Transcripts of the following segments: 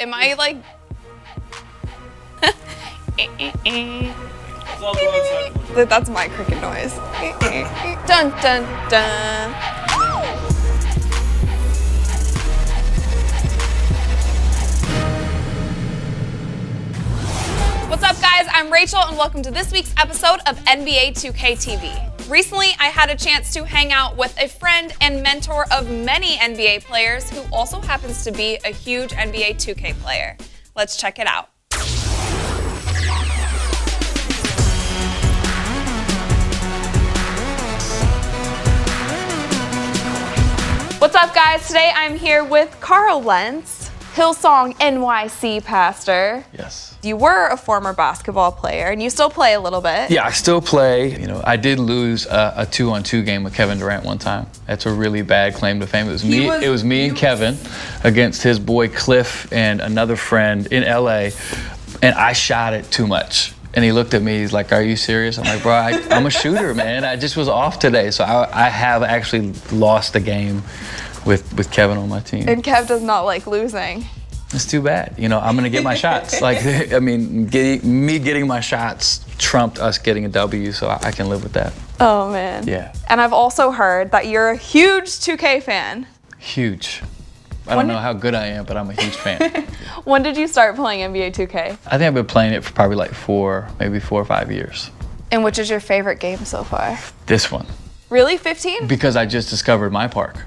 Am I like... That's my cricket noise. Dun, dun, dun. What's up, guys? I'm Rachel, and welcome to this week's episode of NBA2KTV. Recently, I had a chance to hang out with a friend and mentor of many NBA players who also happens to be a huge NBA 2K player. Let's check it out. What's up, guys? Today I'm here with CarlLentz, Hillsong NYC pastor. Yes. You were a former basketball player, and you still play a little bit. Yeah, I still play. You know, I did lose a 2-on-2 game with Kevin Durant one time. That's a really bad claim to fame. It was me and Kevin against his boy Cliff and another friend in LA, and I shot it too much. And he looked at me, he's like, "Are you serious?" I'm like, "Bro, I'm a shooter, man. I just was off today." So I have actually lost the game with Kevin on my team. And Kev does not like losing. It's too bad. You know, I'm going to get my shots. Like, I mean, me getting my shots trumped us getting a W, so I can live with that. Oh, man. Yeah. And I've also heard that you're a huge 2K fan. Huge. I don't know how good I am, but I'm a huge fan. When did you start playing NBA 2K? I think I've been playing it for probably like maybe 4 or 5 years. And which is your favorite game so far? This one. Really, 15? Because I just discovered my park.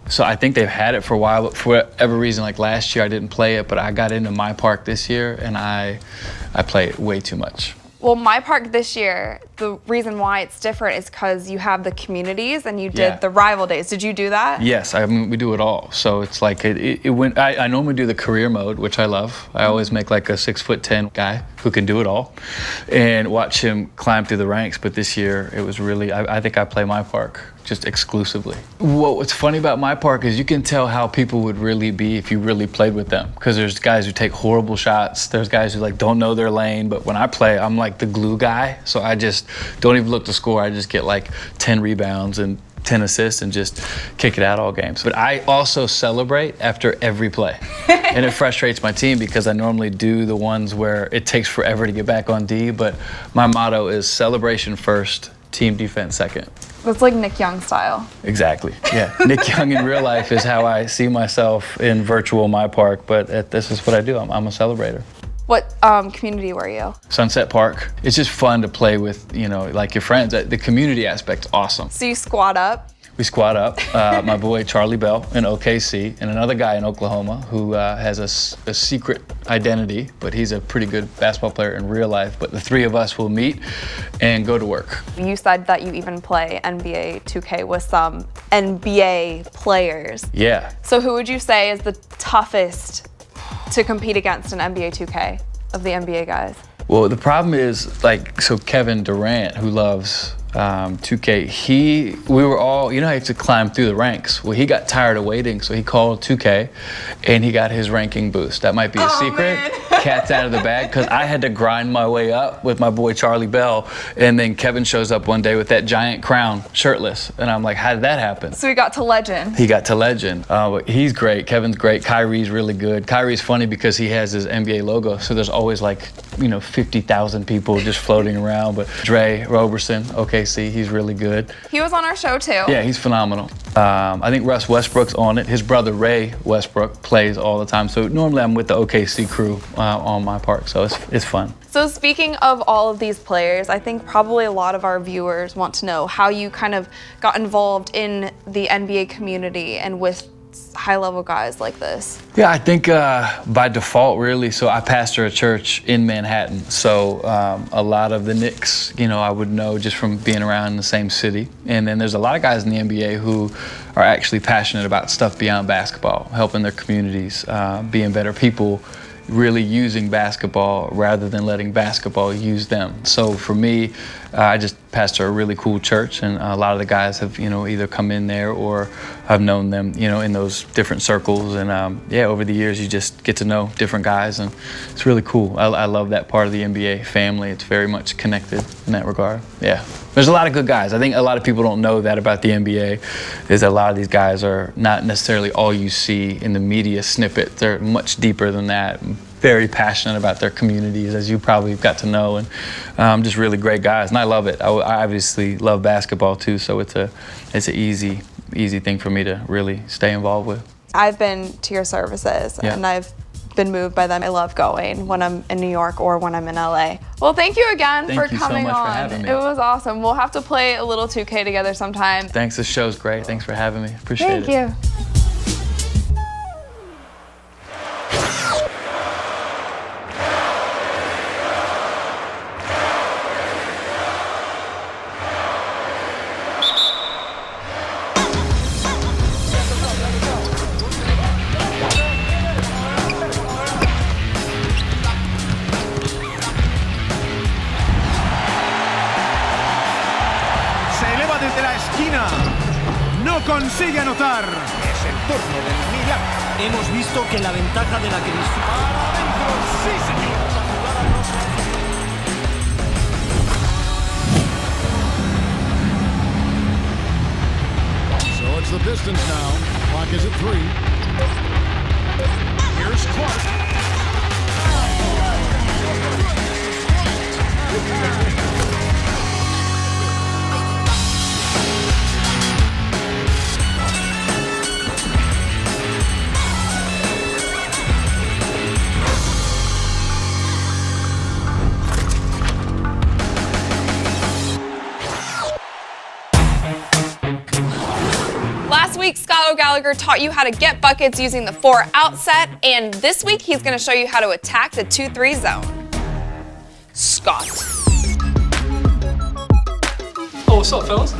So I think they've had it for a while, but for whatever reason, like last year I didn't play it, but I got into my park this year and I play it way too much. Well, my park this year, the reason why it's different is because you have the communities and you did the rival days. Did you do that? Yes, I mean, we do it all. So it's like, I normally do the career mode, which I love. I always make like a 6'10" guy who can do it all and watch him climb through the ranks. But this year it was really, I think I play my park just exclusively. What's funny about my park is you can tell how people would really be if you really played with them. Because there's guys who take horrible shots. There's guys who like don't know their lane. But when I play, I'm like the glue guy. So I just don't even look to score. I just get like 10 rebounds and 10 assists and just kick it out all games. But I also celebrate after every play. And it frustrates my team because I normally do the ones where it takes forever to get back on D. But my motto is celebration first, team defense second. That's like Nick Young style. Exactly, yeah. Nick Young in real life is how I see myself in virtual my park, but this is what I do. I'm a celebrator. What community were you? Sunset Park. It's just fun to play with, you know, like your friends. The community aspect's awesome. So you squat up? We squat up. My boy Charlie Bell in OKC and another guy in Oklahoma who has a secret identity, but he's a pretty good basketball player in real life. But the three of us will meet and go to work. You said that you even play NBA 2K with some NBA players. Yeah. So who would you say is the toughest to compete against in NBA 2K of the NBA guys? Well, the problem is, like, so Kevin Durant, who loves 2K, we were all, you know, how you have to climb through the ranks. Well, he got tired of waiting, so he called 2K and he got his ranking boost. That might be a secret. Man. Cat's out of the bag, because I had to grind my way up with my boy Charlie Bell, and then Kevin shows up one day with that giant crown, shirtless, and I'm like, how did that happen? So he got to legend. He got to legend. But he's great. Kevin's great. Kyrie's really good. Kyrie's funny because he has his NBA logo, so there's always like, you know, 50,000 people just floating around. But Dre Roberson, OKC, he's really good. He was on our show too. Yeah, he's phenomenal. I think Russ Westbrook's on it. His brother Ray Westbrook plays all the time. So normally I'm with the OKC crew on my park, so it's fun. So speaking of all of these players, I think probably a lot of our viewers want to know how you kind of got involved in the NBA community and with high-level guys like this. Yeah, I think by default, really. So I pastor a church in Manhattan. So a lot of the Knicks, you know, I would know just from being around in the same city. And then there's a lot of guys in the NBA who are actually passionate about stuff beyond basketball, helping their communities, being better people, really using basketball rather than letting basketball use them. So for me, I just pastor a really cool church, and a lot of the guys have, either come in there or I've known them, in those different circles. And yeah, over the years, you just get to know different guys, and it's really cool. I love that part of the NBA family. It's very much connected in that regard. Yeah, there's a lot of good guys. I think a lot of people don't know that about the NBA, is that a lot of these guys are not necessarily all you see in the media snippet. They're much deeper than that. Very passionate about their communities, as you probably got to know, and just really great guys, and I love it. I obviously love basketball too, so it's an easy thing for me to really stay involved with. I've been to your services, and I've been moved by them. I love going when I'm in New York or when I'm in LA. Well, thank you again for coming on. For having me. It was awesome. We'll have to play a little 2K together sometime. Thanks, this show's great. Thanks for having me. Appreciate it. Thank you. No consigue anotar. Es el turno del milagro. Hemos visto que la ventaja de la que disfruta. ¡Para adentro! ¡Sí, señor! La jugada no se... So it's the Pistons now. Clock is at 3. Here's Clark. Last week, Scott O'Gallagher taught you how to get buckets using the 4-out set, and this week he's going to show you how to attack the 2-3 zone. Scott. Oh, what's up, fellas?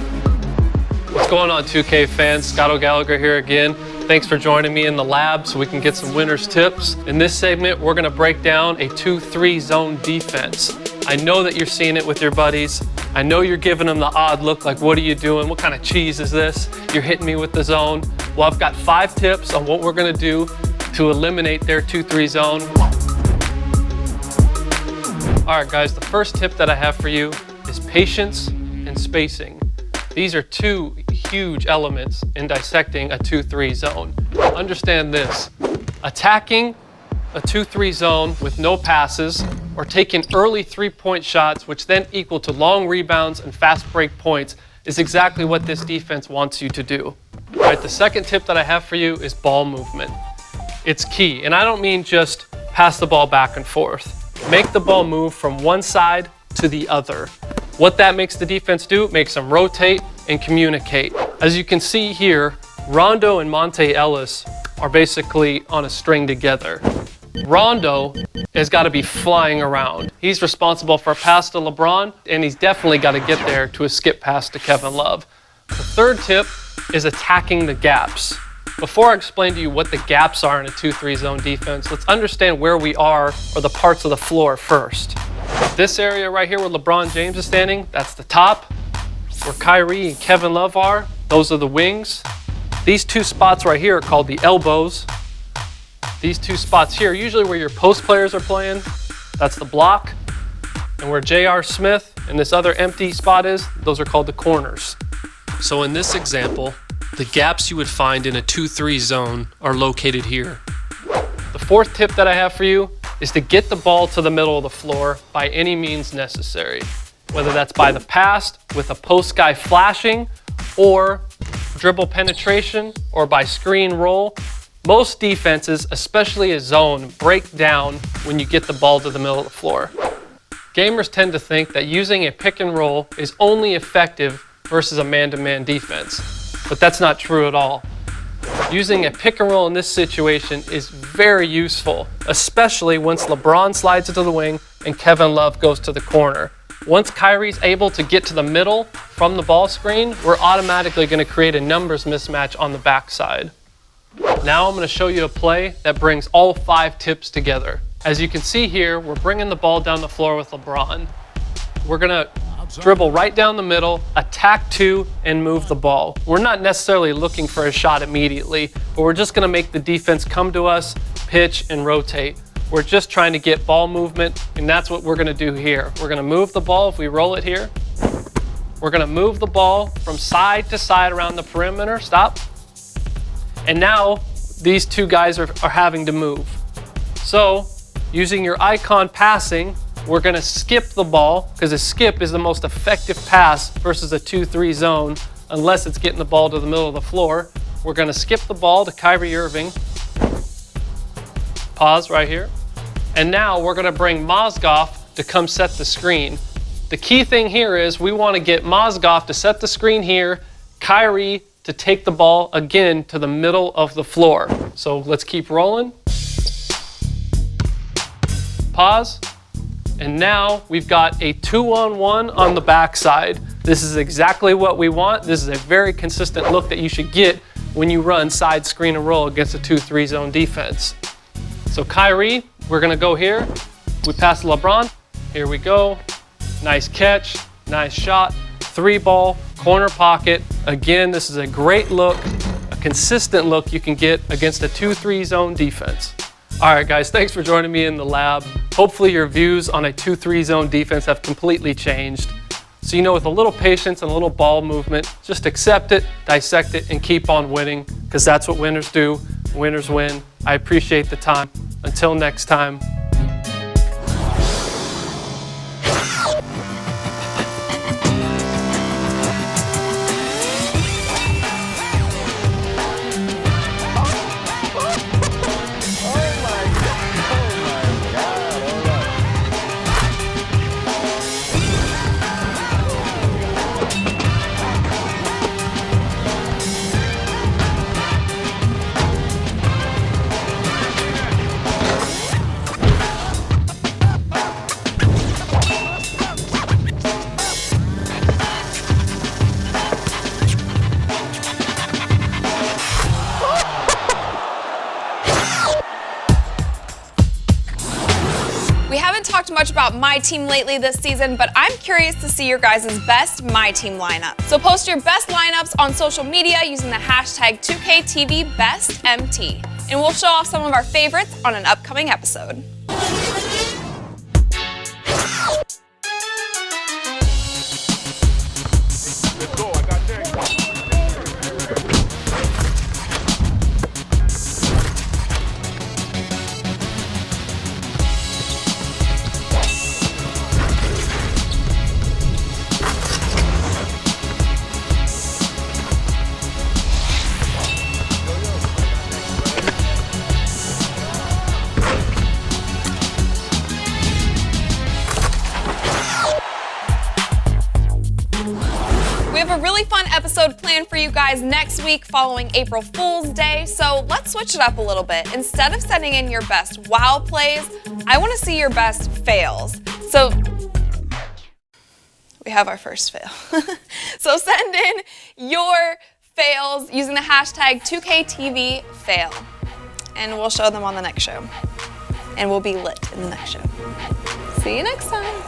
What's going on, 2K fans? Scott O'Gallagher here again. Thanks for joining me in the lab so we can get some winner's tips. In this segment, we're going to break down a 2-3 zone defense. I know that you're seeing it with your buddies. I know you're giving them the odd look, like, what are you doing? What kind of cheese is this? You're hitting me with the zone. Well, I've got 5 tips on what we're gonna do to eliminate their 2-3 zone. All right, guys, the first tip that I have for you is patience and spacing. These are 2 huge elements in dissecting a 2-3 zone. Understand this: attacking a 2-3 zone with no passes, or taking early 3-point shots, which then equal to long rebounds and fast break points, is exactly what this defense wants you to do. All right, the second tip that I have for you is ball movement. It's key, and I don't mean just pass the ball back and forth. Make the ball move from one side to the other. What that makes the defense do, it makes them rotate and communicate. As you can see here, Rondo and Monte Ellis are basically on a string together. Rondo has got to be flying around. He's responsible for a pass to LeBron, and he's definitely got to get there to a skip pass to Kevin Love. The third tip is attacking the gaps. Before I explain to you what the gaps are in a 2-3 zone defense, let's understand where we are, or the parts of the floor first. This area right here where LeBron James is standing, that's the top. Where Kyrie and Kevin Love are, those are the wings. These 2 spots right here are called the elbows. These 2 spots here, usually where your post players are playing, that's the block. And where J.R. Smith and this other empty spot is, those are called the corners. So in this example, the gaps you would find in a 2-3 zone are located here. The fourth tip that I have for you is to get the ball to the middle of the floor by any means necessary. Whether that's by the pass, with a post guy flashing, or dribble penetration, or by screen roll. Most defenses, especially a zone, break down when you get the ball to the middle of the floor. Gamers tend to think that using a pick and roll is only effective versus a man-to-man defense, but that's not true at all. Using a pick and roll in this situation is very useful, especially once LeBron slides into the wing and Kevin Love goes to the corner. Once Kyrie's able to get to the middle from the ball screen, we're automatically going to create a numbers mismatch on the backside. Now I'm going to show you a play that brings all 5 tips together. As you can see here, we're bringing the ball down the floor with LeBron. We're going to dribble right down the middle, attack 2, and move the ball. We're not necessarily looking for a shot immediately, but we're just going to make the defense come to us, pitch, and rotate. We're just trying to get ball movement, and that's what we're going to do here. We're going to move the ball if we roll it here. We're going to move the ball from side to side around the perimeter. Stop. And now these two guys are having to move. So using your icon passing, we're going to skip the ball because a skip is the most effective pass versus a 2-3 zone unless it's getting the ball to the middle of the floor. We're going to skip the ball to Kyrie Irving. Pause right here. And now we're going to bring Mozgov to come set the screen. The key thing here is we want to get Mozgov to set the screen here, Kyrie to take the ball again to the middle of the floor. So let's keep rolling. Pause. And now we've got a 2-on-1 on the backside. This is exactly what we want. This is a very consistent look that you should get when you run side screen and roll against a 2-3 zone defense. So Kyrie, we're gonna go here. We pass to LeBron. Here we go. Nice catch, nice shot. 3-ball, corner pocket. Again, this is a great look, a consistent look you can get against a 2-3 zone defense. All right, guys, thanks for joining me in the lab. Hopefully your views on a 2-3 zone defense have completely changed. So you know, with a little patience and a little ball movement, just accept it, dissect it, and keep on winning, because that's what winners do. Winners win. I appreciate the time. Until next time. We haven't talked much about my team lately this season, but I'm curious to see your guys' best My Team lineup. So post your best lineups on social media using the hashtag 2KTVBestMT, and we'll show off some of our favorites on an upcoming episode. We have a really fun episode planned for you guys next week following April Fool's Day, so let's switch it up a little bit. Instead of sending in your best wow plays, I want to see your best fails. So we have our first fail. So send in your fails using the hashtag 2KTVFail, and we'll show them on the next show. And we'll be lit in the next show. See you next time.